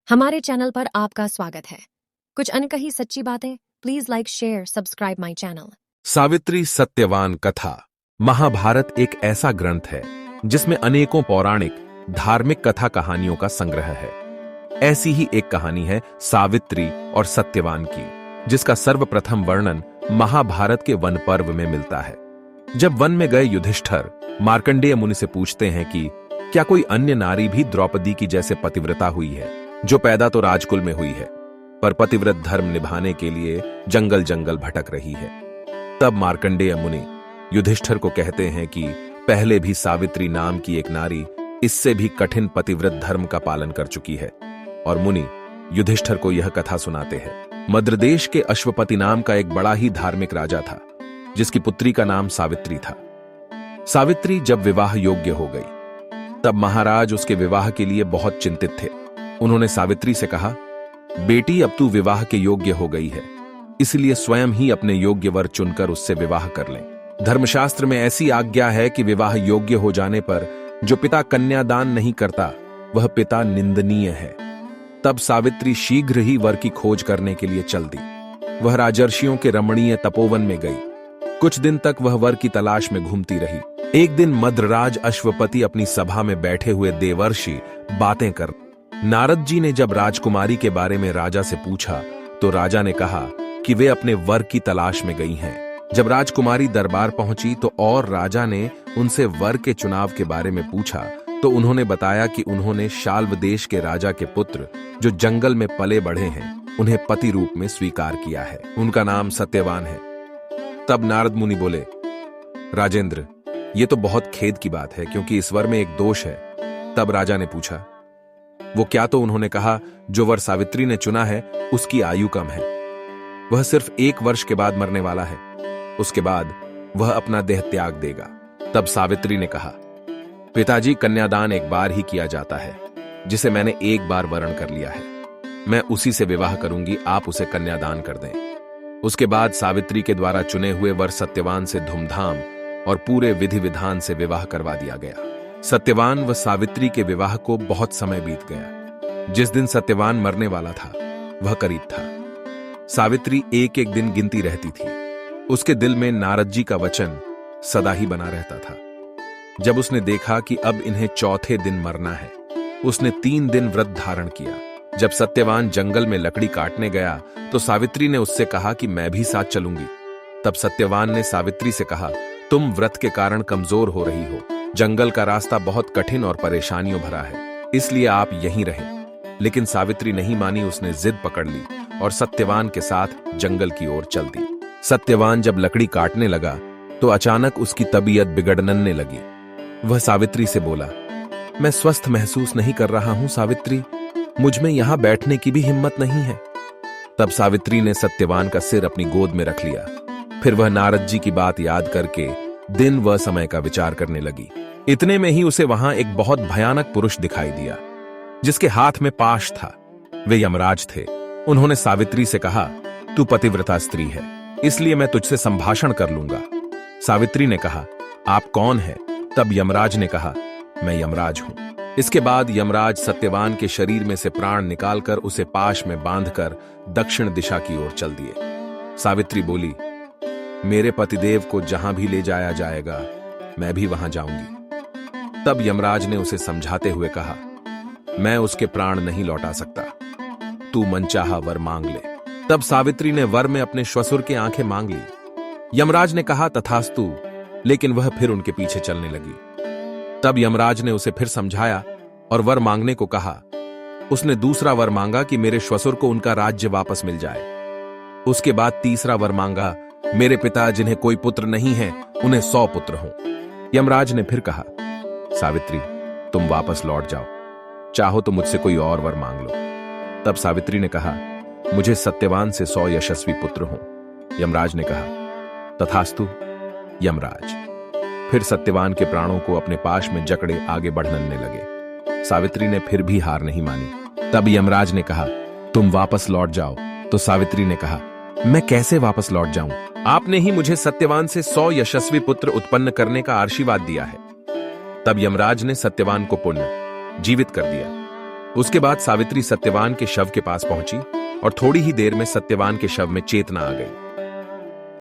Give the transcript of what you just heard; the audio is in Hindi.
हमारे चैनल पर आपका स्वागत है। कुछ अनकही सच्ची बातें, please like share subscribe my channel. Savitri Satyavan कथा। महाभारत एक ऐसा ग्रंथ है जिसमें अनेकों पौराणिक धार्मिक कथा कहानियों का संग्रह है। ऐसी ही एक कहानी है सावित्री और सत्यवान की, जिसका सर्वप्रथम वर्णन महाभारत के वन पर्व में मिलता है। जब वन में गए युधिष्ठिर मार्कंडेय मुनि से पूछते हैं कि क्या कोई अन्य नारी भी द्रौपदी की जैसे पतिव्रता हुई है, जो पैदा तो राजकुल में हुई है पर पतिव्रत धर्म निभाने के लिए जंगल जंगल भटक रही है। तब मार्कंडेय मुनि युधिष्ठिर को कहते हैं कि पहले भी सावित्री नाम की एक नारी इससे भी कठिन पतिव्रत धर्म का पालन कर चुकी है। और मुनि युधिष्ठिर को यह कथा सुनाते हैं। मद्रदेश के अश्वपति नाम का एक बड़ा ही धार्मिक राजा था, जिसकी पुत्री का नाम सावित्री था। सावित्री जब विवाह योग्य हो गई, तब महाराज उसके विवाह के लिए बहुत चिंतित थे। उन्होंने सावित्री से कहा, बेटी अब तू विवाह के योग्य हो गई है, इसलिए स्वयं ही अपने योग्य वर चुनकर उससे विवाह कर लें। धर्मशास्त्र में ऐसी आज्ञा है कि विवाह योग्य हो जाने पर जो पिता कन्यादान नहीं करता वह पिता निंदनीय है। तब सावित्री शीघ्र ही वर की खोज करने के लिए चल दी। वह राजर्षियों के रमणीय तपोवन में गई। कुछ दिन तक वह वर की तलाश में घूमती रही। एक दिन मद्रराज अश्वपति अपनी सभा में बैठे हुए देवर्षि बातें कर नारद जी ने जब राजकुमारी के बारे में राजा से पूछा तो राजा ने कहा कि वे अपने वर की तलाश में गई हैं। जब राजकुमारी दरबार पहुंची तो और राजा ने उनसे वर के चुनाव के बारे में पूछा तो उन्होंने बताया कि उन्होंने शाल्व देश के राजा के पुत्र जो जंगल में पले बढ़े हैं, उन्हें पति रूप में स्वीकार किया है। उनका नाम सत्यवान है। तब नारद मुनि बोले, राजेंद्र, ये तो बहुत खेद की बात है, क्योंकि इस वर में एक दोष है। तब राजा ने पूछा, वो क्या? तो उन्होंने कहा, जो वर सावित्री ने चुना है उसकी आयु कम है। वह सिर्फ 1 वर्ष के बाद मरने वाला है। उसके बाद वह अपना देह त्याग देगा। तब सावित्री ने कहा, पिताजी, कन्यादान एक बार ही किया जाता है, जिसे मैंने एक बार वर्ण कर लिया है। मैं उसी से विवाह करूंगी, आप उसे कन्यादान कर दें। उसके बाद सावित्री के द्वारा चुने हुए वर सत्यवान से धूमधाम और पूरे विधि विधान से विवाह करवा दिया गया। सत्यवान व सावित्री के विवाह को बहुत समय बीत गया। जिस दिन सत्यवान मरने वाला था वह करीब था। सावित्री एक एक दिन गिनती रहती थी। उसके दिल में नारद जी का वचन सदा ही बना रहता था। जब उसने देखा कि अब इन्हें चौथे दिन मरना है, उसने 3 दिन व्रत धारण किया। जब सत्यवान जंगल में लकड़ी काटने गया तो सावित्री ने उससे कहा कि मैं भी साथ चलूंगी। तब सत्यवान ने सावित्री से कहा, तुम व्रत के कारण कमजोर हो रही हो, जंगल का रास्ता बहुत कठिन और परेशानियों भरा है, इसलिए आप यहीं रहें। लेकिन सावित्री नहीं मानी। उसने जिद पकड़ ली और सत्यवान के साथ जंगल की ओर चल दी। सत्यवान जब लकड़ी काटने लगा तो अचानक उसकी तबीयत बिगड़ने लगी। वह सावित्री से बोला, मैं स्वस्थ महसूस नहीं कर रहा हूं सावित्री, मुझ में यहां बैठने की भी हिम्मत नहीं है। तब सावित्री ने सत्यवान का सिर अपनी गोद में रख लिया। फिर वह नारद जी की बात याद करके दिन व समय का विचार करने लगी। इतने में ही उसे वहां एक बहुत भयानक पुरुष दिखाई दिया, जिसके हाथ में पाश था। वे यमराज थे। उन्होंने सावित्री से कहा, तू पतिव्रता स्त्री है, इसलिए मैं तुझसे संभाषण कर लूंगा। सावित्री ने कहा, आप कौन हैं? तब यमराज ने कहा, मैं यमराज हूं। इसके बाद यमराज सत्यवान के शरीर में से प्राण निकालकर उसे पाश में बांधकर दक्षिण दिशा की ओर चल दिए। सावित्री बोली, मेरे पतिदेव को जहां भी ले जाया जाएगा मैं भी वहां जाऊंगी। तब यमराज ने उसे समझाते हुए कहा, मैं उसके प्राण नहीं लौटा सकता, तू मनचाहा वर मांग ले। तब सावित्री ने वर में अपने श्वसुर की आंखें मांग ली। यमराज ने कहा, तथास्तु, लेकिन वह फिर उनके पीछे चलने लगी। तब यमराज ने उसे फिर समझाया और वर मांगने को कहा। उसने दूसरा वर मांगा कि मेरे श्वसुर को उनका राज्य वापस मिल जाए। उसके बाद तीसरा वर मांगा, मेरे पिता जिन्हें कोई पुत्र नहीं है उन्हें 100 पुत्र हों। यमराज ने फिर कहा, सावित्री, तुम वापस लौट जाओ, चाहो तो मुझसे कोई और वर मांग लो। तब सावित्री ने कहा, मुझे सत्यवान से 100 यशस्वी पुत्र हों। यमराज ने कहा, तथास्तु यमराज। फिर सत्यवान के प्राणों को अपने पाश में जकड़े आगे बढ़ने लगे। सावित्री ने फिर भी हार नहीं मानी। तब यमराज ने कहा, तुम वापस लौट जाओ। तो सावित्री ने कहा, मैं कैसे वापस लौट जाऊं? आपने ही मुझे सत्यवान से 100 यशस्वी पुत्र उत्पन्न करने का आशीर्वाद दिया है। तब यमराज ने सत्यवान को पुनः जीवित कर दिया। उसके बाद सावित्री सत्यवान के शव के पास पहुंची और थोड़ी ही देर में सत्यवान के शव में चेतना आ गई।